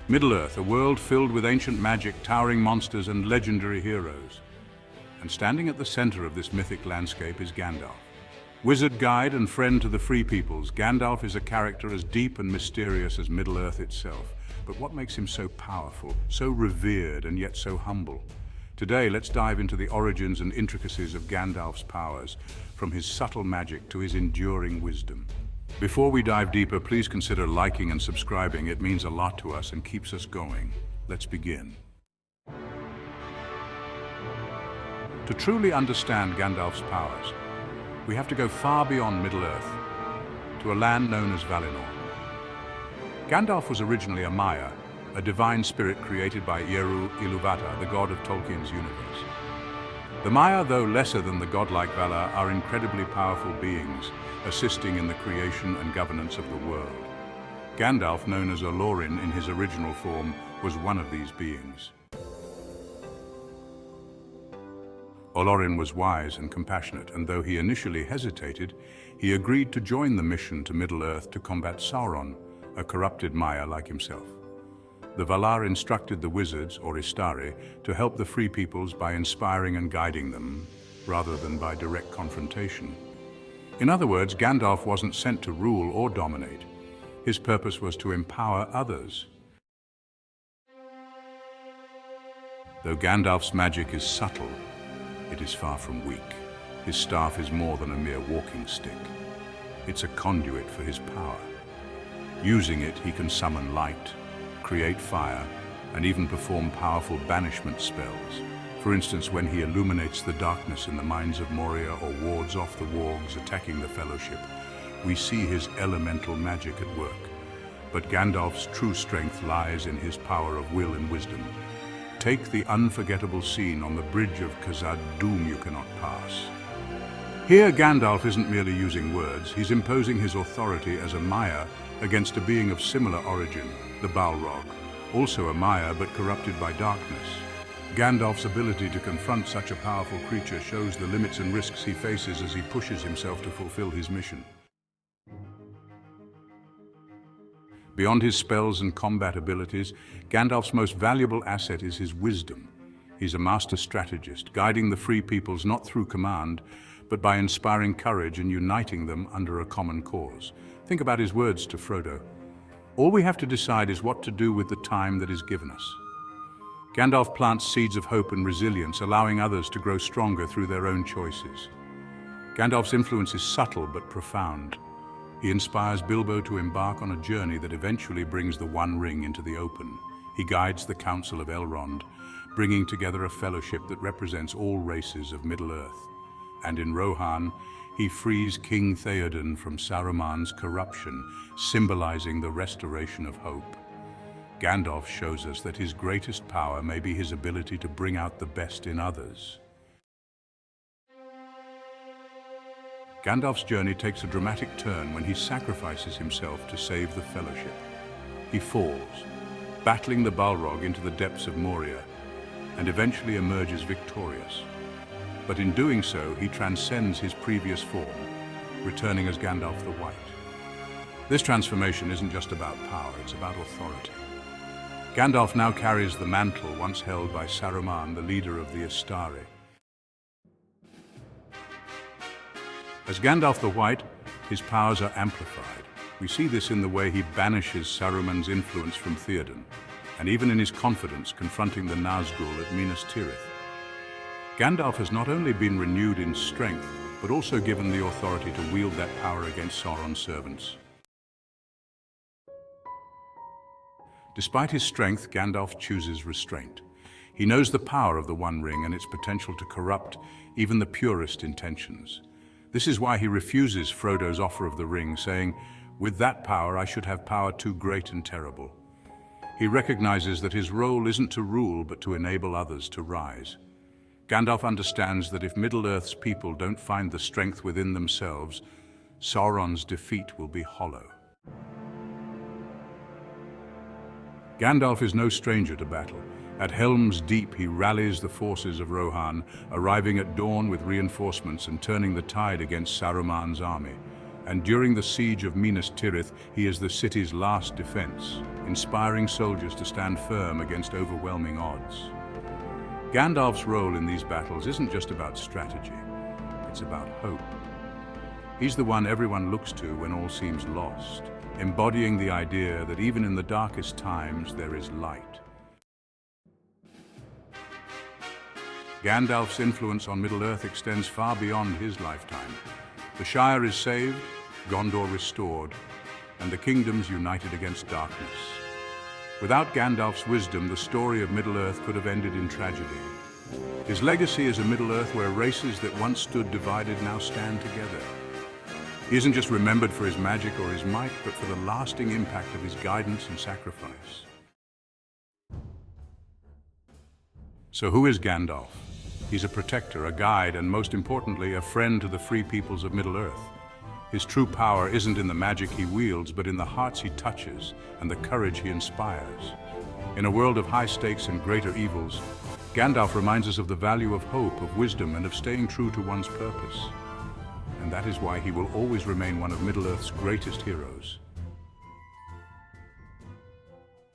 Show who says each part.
Speaker 1: Middle-earth, a world filled with ancient magic, towering monsters, and legendary heroes. And standing at the center of this mythic landscape is Gandalf. Wizard guide and friend to the free peoples, Gandalf is a character as deep and mysterious as Middle-earth itself. But what makes him so powerful, so revered, and yet so humble? Today, let's dive into the origins and intricacies of Gandalf's powers, from his subtle magic to his enduring wisdom. Before we dive deeper, please consider liking and subscribing. It means a lot to us and keeps us going. Let's begin. To truly understand Gandalf's powers, we have to go far beyond Middle-earth, to a land known as Valinor. Gandalf was originally a Maya, a divine spirit created by Eru Ilúvatar, the god of Tolkien's universe. The Maya, though lesser than the godlike Valar, are incredibly powerful beings, assisting in the creation and governance of the world. Gandalf, known as Olorin in his original form, was one of these beings. Olorin was wise and compassionate, and though he initially hesitated, he agreed to join the mission to Middle-earth to combat Sauron, a corrupted Maya like himself. The Valar instructed the wizards, or Istari, to help the free peoples by inspiring and guiding them, rather than by direct confrontation. In other words, Gandalf wasn't sent to rule or dominate. His purpose was to empower others. Though Gandalf's magic is subtle, it is far from weak. His staff is more than a mere walking stick. It's a conduit for his power. Using it, he can summon light, create fire, and even perform powerful banishment spells. For instance, when he illuminates the darkness in the mines of Moria or wards off the wargs attacking the Fellowship, we see his elemental magic at work. But Gandalf's true strength lies in his power of will and wisdom. Take the unforgettable scene on the bridge of Khazad-dûm you cannot pass. Here, Gandalf isn't merely using words, he's imposing his authority as a Maya against a being of similar origin, the Balrog, also a Maya but corrupted by darkness. Gandalf's ability to confront such a powerful creature shows the limits and risks he faces as he pushes himself to fulfill his mission. Beyond his spells and combat abilities, Gandalf's most valuable asset is his wisdom. He's a master strategist, guiding the free peoples not through command, but by inspiring courage and uniting them under a common cause. Think about his words to Frodo. All we have to decide is what to do with the time that is given us. Gandalf plants seeds of hope and resilience, allowing others to grow stronger through their own choices. Gandalf's influence is subtle but profound. He inspires Bilbo to embark on a journey that eventually brings the One Ring into the open. He guides the Council of Elrond, bringing together a fellowship that represents all races of Middle-earth. And in Rohan, he frees King Theoden from Saruman's corruption, symbolizing the restoration of hope. Gandalf shows us that his greatest power may be his ability to bring out the best in others. Gandalf's journey takes a dramatic turn when he sacrifices himself to save the Fellowship. He falls, battling the Balrog into the depths of Moria, and eventually emerges victorious. But in doing so, he transcends his previous form, returning as Gandalf the White. This transformation isn't just about power, it's about authority. Gandalf now carries the mantle once held by Saruman, the leader of the Istari. As Gandalf the White, his powers are amplified. We see this in the way he banishes Saruman's influence from Theoden, and even in his confidence confronting the Nazgûl at Minas Tirith. Gandalf has not only been renewed in strength, but also given the authority to wield that power against Sauron's servants. Despite his strength, Gandalf chooses restraint. He knows the power of the One Ring and its potential to corrupt even the purest intentions. This is why he refuses Frodo's offer of the ring, saying, "With that power, I should have power too great and terrible." He recognizes that his role isn't to rule, but to enable others to rise. Gandalf understands that if Middle-earth's people don't find the strength within themselves, Sauron's defeat will be hollow. Gandalf is no stranger to battle. At Helm's Deep, he rallies the forces of Rohan, arriving at dawn with reinforcements and turning the tide against Saruman's army. And during the siege of Minas Tirith, he is the city's last defense, inspiring soldiers to stand firm against overwhelming odds. Gandalf's role in these battles isn't just about strategy, it's about hope. He's the one everyone looks to when all seems lost, embodying the idea that even in the darkest times there is light. Gandalf's influence on Middle-earth extends far beyond his lifetime. The Shire is saved, Gondor restored, and the kingdoms united against darkness. Without Gandalf's wisdom, the story of Middle-earth could have ended in tragedy. His legacy is a Middle-earth where races that once stood divided now stand together. He isn't just remembered for his magic or his might, but for the lasting impact of his guidance and sacrifice. So who is Gandalf? He's a protector, a guide, and most importantly, a friend to the free peoples of Middle-earth. His true power isn't in the magic he wields, but in the hearts he touches and the courage he inspires. In a world of high stakes and greater evils, Gandalf reminds us of the value of hope, of wisdom, and of staying true to one's purpose. And that is why he will always remain one of Middle-earth's greatest heroes.